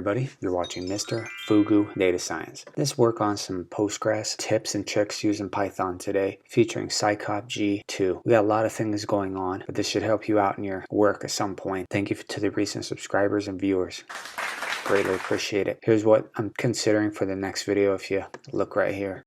everybody, you're watching Mr. Fugu Data Science. Let's work on some Postgres tips and tricks using Python today, featuring Scikit-G2. We got a lot of things going on, but this should help you out in your work at some point. Thank you to the recent subscribers and viewers. Greatly appreciate it. Here's what I'm considering for the next video if you look right here.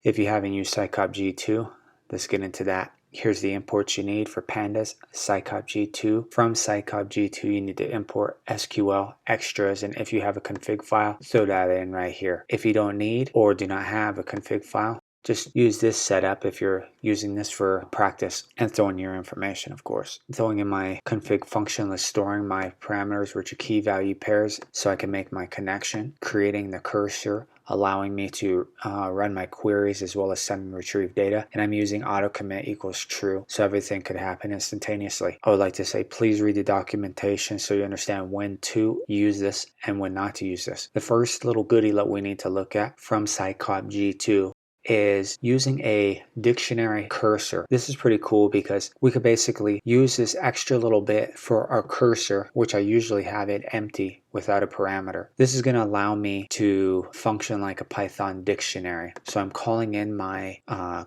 If you haven't used Scikit-G2, let's get into that. Here's the imports you need for pandas, Scikit-G2. From Scikit-G2, you need to import SQL extras, and if you have a config file, throw that in right here. If you don't need or do not have a config file, just use this setup if you're using this for practice and throw in your information, of course. Throwing in my config function is storing my parameters, which are key value pairs, so I can make my connection, creating the cursor, allowing me to run my queries as well as send and retrieve data. And I'm using auto commit equals true, so everything could happen instantaneously. I would like to say, please read the documentation so you understand when to use this and when not to use this. The first little goodie that we need to look at from Scikit-G2 is using a dictionary cursor. This is pretty cool because we could basically use this extra little bit for our cursor, which I usually have it empty without a parameter. This is going to allow me to function like a Python dictionary. So I'm calling in my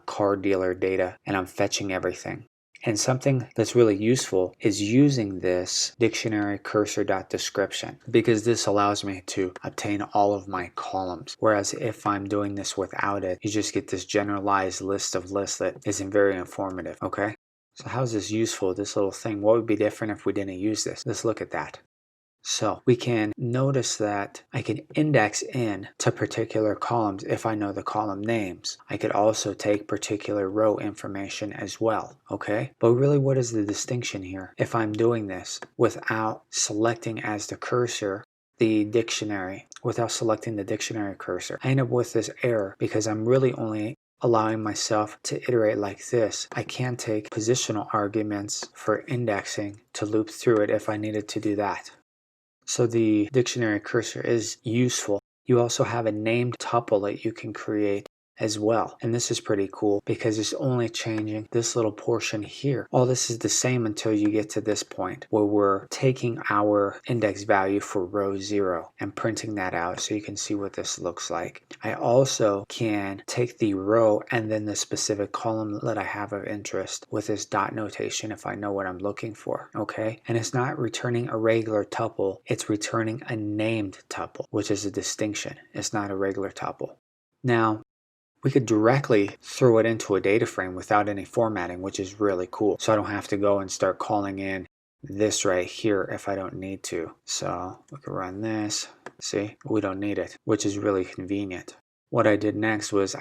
car dealer data and I'm fetching everything. And something that's really useful is using this dictionary cursor.description, because this allows me to obtain all of my columns. Whereas if I'm doing this without it, you just get this generalized list of lists that isn't very informative, okay? So how is this useful, this little thing? What would be different if we didn't use this? Let's look at that. So we can notice that I can index in to particular columns if I know the column names. I could also take particular row information as well, okay? But really, what is the distinction here? If I'm doing this without selecting as the cursor the dictionary, without selecting the dictionary cursor, I end up with this error because I'm really only allowing myself to iterate like this. I can take positional arguments for indexing to loop through it if I needed to do that. So the dictionary cursor is useful. You also have a named tuple that you can create as well. And this is pretty cool because it's only changing this little portion here. All this is the same until you get to this point where we're taking our index value for row 0 and printing that out so you can see what this looks like. I also can take the row and then the specific column that I have of interest with this dot notation if I know what I'm looking for, okay? And it's not returning a regular tuple, it's returning a named tuple, which is a distinction. It's not a regular tuple. Now, we could directly throw it into a data frame without any formatting, which is really cool. So I don't have to go and start calling in this right here if I don't need to. So we can run this. See, we don't need it, which is really convenient. What I did next was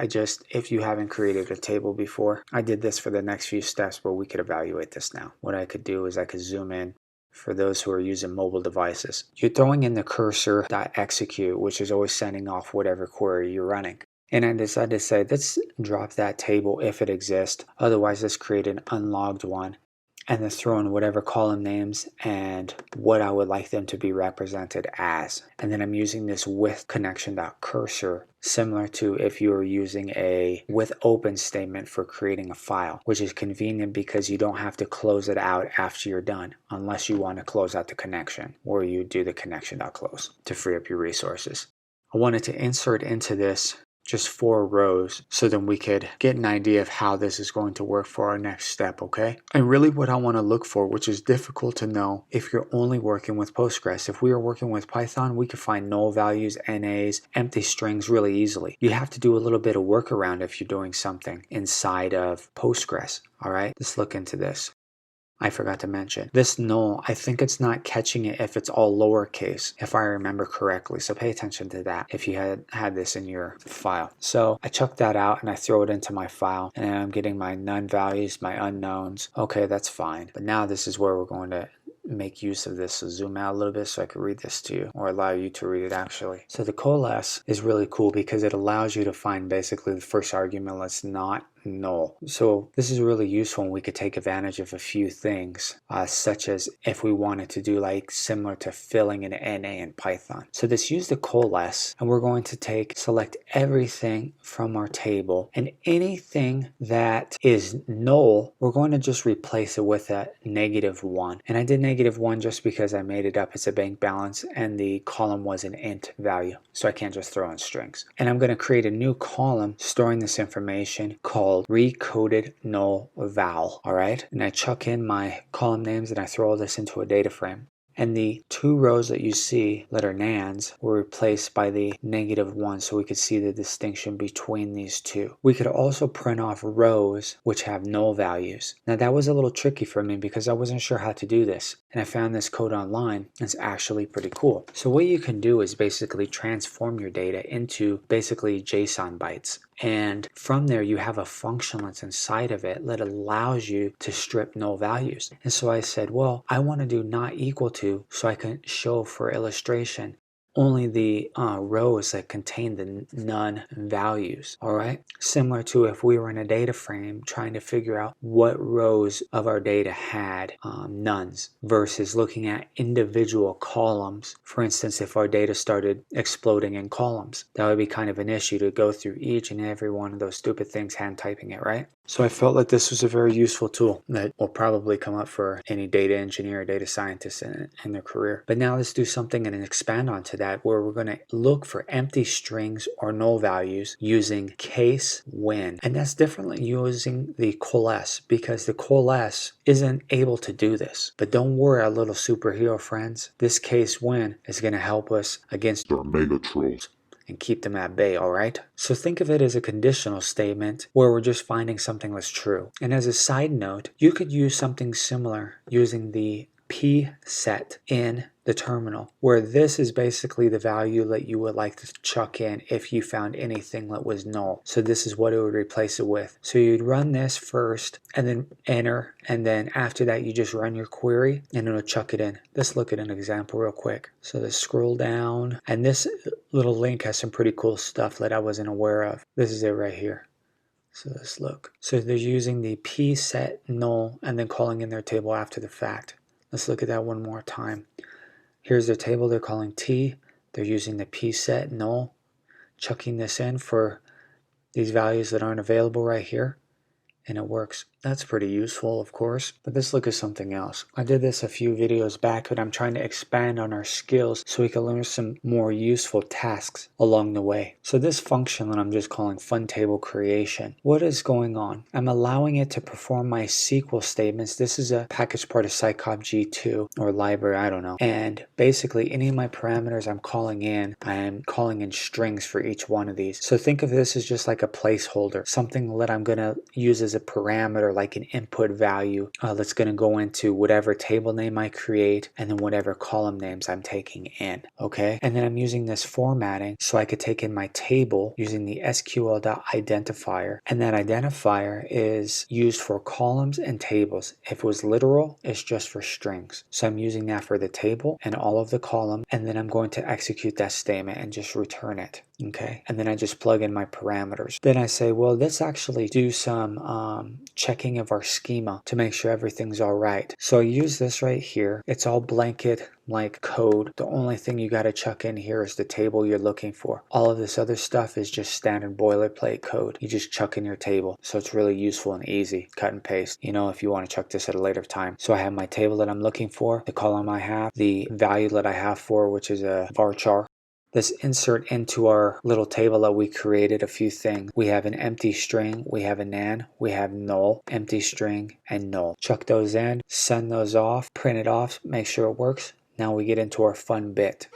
if you haven't created a table before, I did this for the next few steps where we could evaluate this now. What I could do is I could zoom in for those who are using mobile devices. You're throwing in the cursor.execute, which is always sending off whatever query you're running. And I decided to say, let's drop that table if it exists. Otherwise, let's create an unlogged one and then throw in whatever column names and what I would like them to be represented as. And then I'm using this with connection.cursor, similar to if you were using a with open statement for creating a file, which is convenient because you don't have to close it out after you're done, unless you want to close out the connection, or you do the connection.close to free up your resources. I wanted to insert into this just 4 rows so then we could get an idea of how this is going to work for our next step, okay? And really what I want to look for, which is difficult to know if you're only working with Postgres. If we are working with Python, we could find null values, NAs, empty strings really easily. You have to do a little bit of workaround if you're doing something inside of Postgres, all right? Let's look into this. I forgot to mention this null. I think it's not catching it if it's all lowercase, if I remember correctly. So pay attention to that if you had this in your file. So I chuck that out and I throw it into my file, and I'm getting my none values, my unknowns. Okay, that's fine. But now this is where we're going to make use of this. So zoom out a little bit so I can read this to you, or allow you to read it actually. So the coalesce is really cool because it allows you to find basically the first argument that's not null. So this is really useful, and we could take advantage of a few things, such as if we wanted to do like similar to filling an NA in Python. So this use the coalesce, and we're going to select everything from our table, and anything that is null, we're going to just replace it with a -1. And I did -1 just because I made it up as a bank balance and the column was an int value, so I can't just throw in strings. And I'm going to create a new column storing this information called recoded null val. All right, and I chuck in my column names and I throw all this into a data frame. And the two rows that you see that are nans were replaced by the -1, so we could see the distinction between these two. We could also print off rows which have null values. Now that was a little tricky for me because I wasn't sure how to do this, and I found this code online. It's actually pretty cool. So what you can do is basically transform your data into basically JSON bytes. And from there you have a function that's inside of it that allows you to strip null values. And so I said, well, I want to do not equal to, so I can show for illustration only the rows that contain the none values. All right, similar to if we were in a data frame trying to figure out what rows of our data had nones versus looking at individual columns. For instance, if our data started exploding in columns, that would be kind of an issue to go through each and every one of those stupid things hand typing it, right? So I felt like this was a very useful tool that will probably come up for any data engineer or data scientist in their career. But now let's do something and expand onto that, where we're going to look for empty strings or null values using case when. And that's differently using the coalesce, because the coalesce isn't able to do this. But don't worry, our little superhero friends. This case when is going to help us against our mega trolls and keep them at bay, all right? So think of it as a conditional statement where we're just finding something that's true. And as a side note, you could use something similar using the p set in the terminal, where this is basically the value that you would like to chuck in if you found anything that was null. So this is what it would replace it with. So you'd run this first and then enter, and then after that you just run your query and it'll chuck it in. Let's look at an example real quick. So let's scroll down, and this little link has some pretty cool stuff that I wasn't aware of. This is it right here. So let's look. So they're using the p set null and then calling in their table after the fact. Let's look at that one more time. Here's their table they're calling T. They're using the p set null, chucking this in for these values that aren't available right here, and it works. That's pretty useful, of course. But let's look at something else. I did this a few videos back, but I'm trying to expand on our skills so we can learn some more useful tasks along the way. So this function that I'm just calling fun table creation, what is going on? I'm allowing it to perform my SQL statements. This is a package part of scikit-G2 or library, I don't know. And basically any of my parameters I'm calling in strings for each one of these. So think of this as just like a placeholder, something that I'm going to use as a parameter, like an input value that's going to go into whatever table name I create and then whatever column names I'm taking in. Okay, and then I'm using this formatting so I could take in my table using the SQL.identifier, and that identifier is used for columns and tables. If it was literal, it's just for strings. So I'm using that for the table and all of the column, and then I'm going to execute that statement and just return it. Okay, and then I just plug in my parameters. Then I say, well, let's actually do some checking of our schema to make sure everything's all right. So I use this right here. It's all blanket like code. The only thing you got to chuck in here is the table you're looking for. All of this other stuff is just standard boilerplate code. You just chuck in your table. So it's really useful and easy. Cut and paste, you know, if you want to chuck this at a later time. So I have my table that I'm looking for, the column I have, the value that I have for, which is a varchar. Let's insert into our little table that we created a few things. We have an empty string, we have a nan, we have null, empty string, and null. Chuck those in, send those off, print it off, make sure it works. Now we get into our fun bit.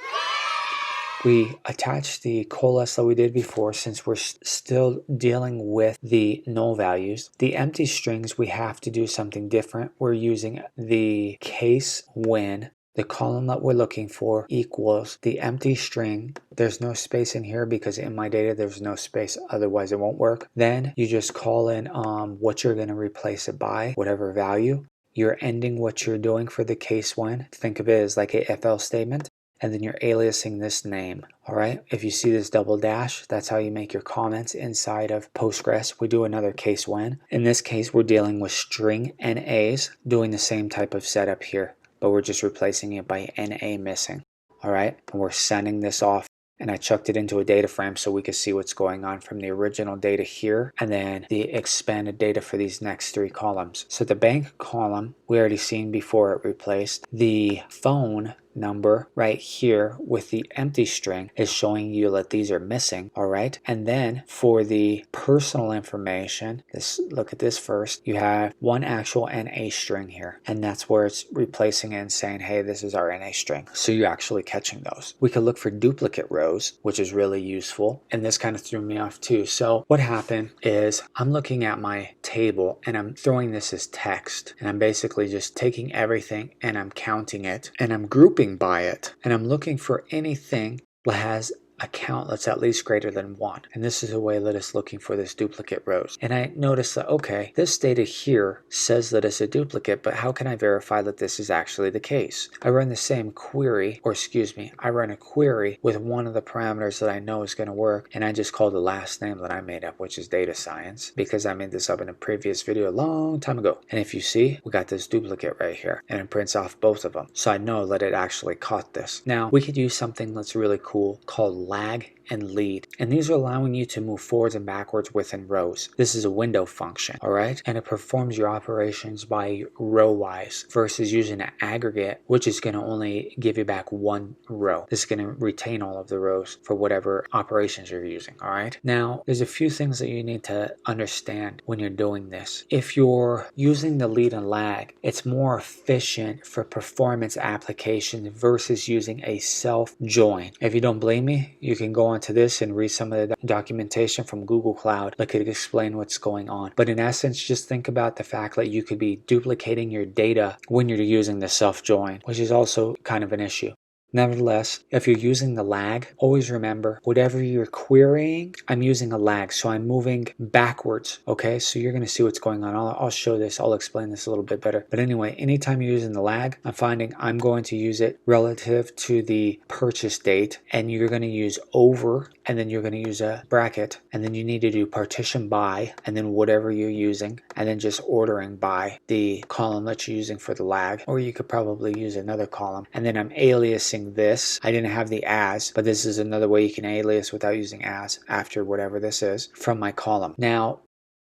We attach the coalesce that we did before, since we're still dealing with the null values. The empty strings, we have to do something different. We're using the case when the column that we're looking for equals the empty string. There's no space in here because in my data there's no space, otherwise it won't work. Then you just call in what you're going to replace it by, whatever value. You're ending what you're doing for the case when. Think of it as like a if else statement. and then you're aliasing this name. All right, if you see this double dash, that's how you make your comments inside of Postgres. We do another case when. In this case, we're dealing with string NAs, doing the same type of setup here, but we're just replacing it by NA missing. All right, and we're sending this off, and I chucked it into a data frame so we could see what's going on from the original data here and then the expanded data for these next 3 columns. So the bank column we already seen before it replaced. The phone number right here with the empty string is showing you that these are missing. All right, and then for the personal information, look at this first. You have one actual NA string here, and that's where it's replacing it and saying, hey, this is our NA string. So you're actually catching those. We could look for duplicate rows, which is really useful, and this kind of threw me off too. So what happened is I'm looking at my table and I'm throwing this as text, and I'm basically just taking everything and I'm counting it and I'm grouping by it, and I'm looking for anything that has a count that's at least greater than 1. And this is a way that it's looking for this duplicate rows. And I noticed that, okay, this data here says that it's a duplicate, but how can I verify that this is actually the case? I run the same query, or excuse me, I run a query with one of the parameters that I know is going to work, and I just call the last name that I made up, which is data science, because I made this up in a previous video a long time ago. And if you see, we got this duplicate right here, and it prints off both of them. So I know that it actually caught this. Now, we could use something that's really cool called lag and lead, and these are allowing you to move forwards and backwards within rows. This is a window function, all right, and it performs your operations by row wise versus using an aggregate, which is going to only give you back 1 row. This is going to retain all of the rows for whatever operations you're using. All right, now there's a few things that you need to understand when you're doing this. If you're using the lead and lag, it's more efficient for performance applications versus using a self join. If you don't believe me, you can go onto this and read some of the documentation from Google Cloud that could explain what's going on. But in essence, just think about the fact that you could be duplicating your data when you're using the self join, which is also kind of an issue. Nevertheless, if you're using the lag, always remember, whatever you're querying, I'm using a lag, so I'm moving backwards, okay? So you're going to see what's going on. I'll show this, I'll explain this a little bit better. But anyway, anytime you're using the lag, I'm finding I'm going to use it relative to the purchase date, and you're going to use over, and then you're going to use a bracket, and then you need to do partition by, and then whatever you're using, and then just ordering by the column that you're using for the lag, or you could probably use another column, and then I'm aliasing this. I didn't have the as, but this is another way you can alias without using as after whatever this is from my column. Now,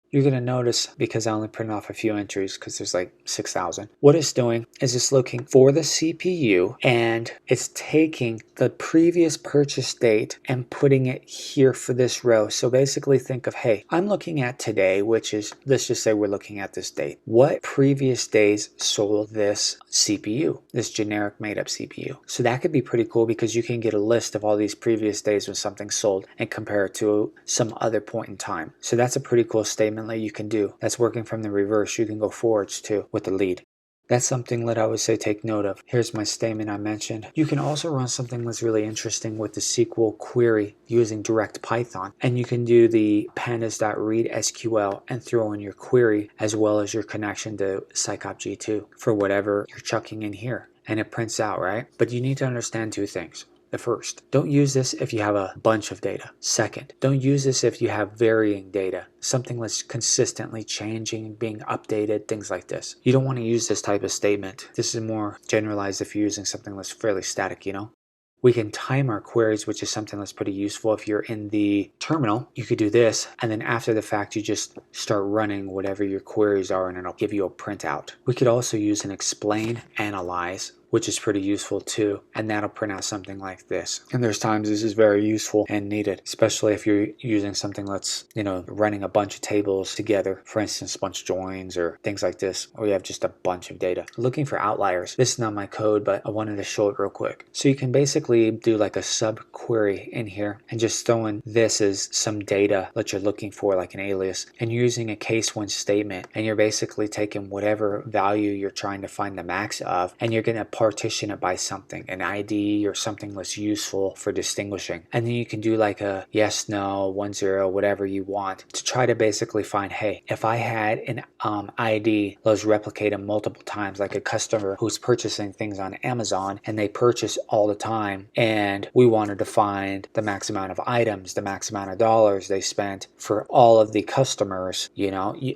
you're going to notice, because I only printed off a few entries because there's like 6,000, what it's doing is it's looking for the CPU and it's taking the previous purchase date and putting it here for this row. So basically think of, hey, I'm looking at today, which is, let's just say we're looking at this date. What previous days sold this CPU, this generic made up CPU? So that could be pretty cool because you can get a list of all these previous days when something sold and compare it to some other point in time. So that's a pretty cool statement that you can do. That's working from the reverse. You can go forwards too with the lead. That's something that I would say take note of. Here's my statement I mentioned. You can also run something that's really interesting with the SQL query using direct Python, and you can do the pandas.read SQL and throw in your query as well as your connection to scopg2 for whatever you're chucking in here, and it prints out, right? But you need to understand 2 things. The first, don't use this if you have a bunch of data. Second, don't use this if you have varying data, something that's consistently changing, being updated, things like this. You don't want to use this type of statement. This is more generalized if you're using something that's fairly static, you know? We can time our queries, which is something that's pretty useful. If you're in the terminal, you could do this, and then after the fact, you just start running whatever your queries are, and it'll give you a printout. We could also use an explain, analyze, which is pretty useful too, and that'll print out something like this. And there's times this is very useful and needed, especially if you're using something that's, you know, running a bunch of tables together, for instance, bunch joins or things like this, or you have just a bunch of data. Looking for outliers. This is not my code, but I wanted to show it real quick. So you can basically do like a sub query in here and just throw in this as some data that you're looking for, like an alias, and you're using a case when statement, and you're basically taking whatever value you're trying to find the max of, and you're going to partition it by something, an ID or something that's useful for distinguishing. And then you can do like a yes, no, 1, 0, whatever you want to try to basically find, hey, if I had an ID that was replicated multiple times, like a customer who's purchasing things on Amazon and they purchase all the time, and we wanted to find the max amount of items, the max amount of dollars they spent for all of the customers,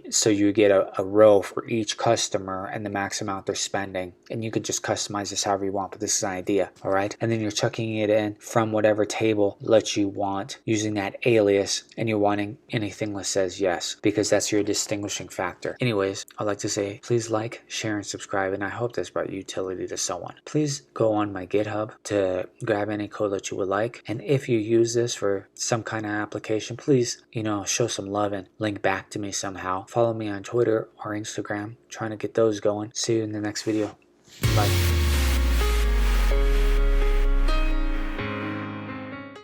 so you get a row for each customer and the max amount they're spending, and you could just customize this however you want, but this is an idea. All right, and then you're chucking it in from whatever table that you want using that alias, and you're wanting anything that says yes, because that's your distinguishing factor. Anyways, I'd like to say please like, share, and subscribe, and I hope this brought utility to someone. Please go on my GitHub to grab any code that you would like, and if you use this for some kind of application, please show some love and link back to me somehow. Follow me on Twitter or Instagram, trying to get those going. See you in the next video. Bye.